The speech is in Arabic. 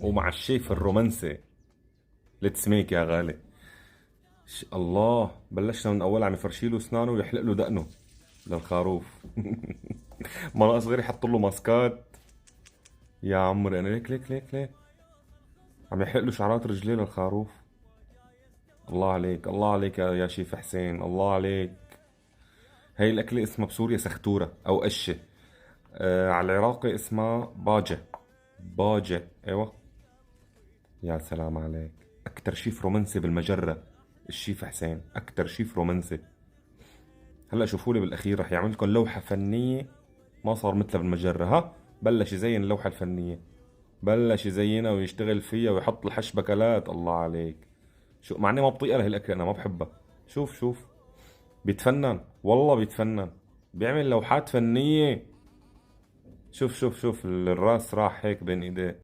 ومع الشيف الرومانسي. ليتس ميك يا غالي. الله، بلشنا من اول عم يفرشي له اسنانه ويحلق له دقنه للخروف. ما ناقص غير يحط له ماسكات. يا عمري انا ليك ليك ليك ليك عم يحلق له شعرات رجليه للخروف. الله عليك، الله عليك يا شيف حسين، الله عليك. هاي الأكلة اسمها بسوريا سختورة أو قشة. على العراقي اسمها باجة. باجة، أيوة. يا سلام عليك. أكتر شيف رومانسي بالمجرة الشيف حسين، أكتر شيف رومانسي. هلا شوفوا لي بالأخير رح يعمل لكم لوحة فنية ما صار مثلها بالمجرة. ها، بلش يزين اللوحة الفنية، بلش يزينها ويشتغل فيها ويحط الحشبكلات. الله عليك. شو مع اني ما بطيقها هالأكلة، أنا ما بحبها. شوف شوف، بيتفنن والله بيتفنن، بيعمل لوحات فنية. شوف شوف شوف الراس راح هيك بين ايديه.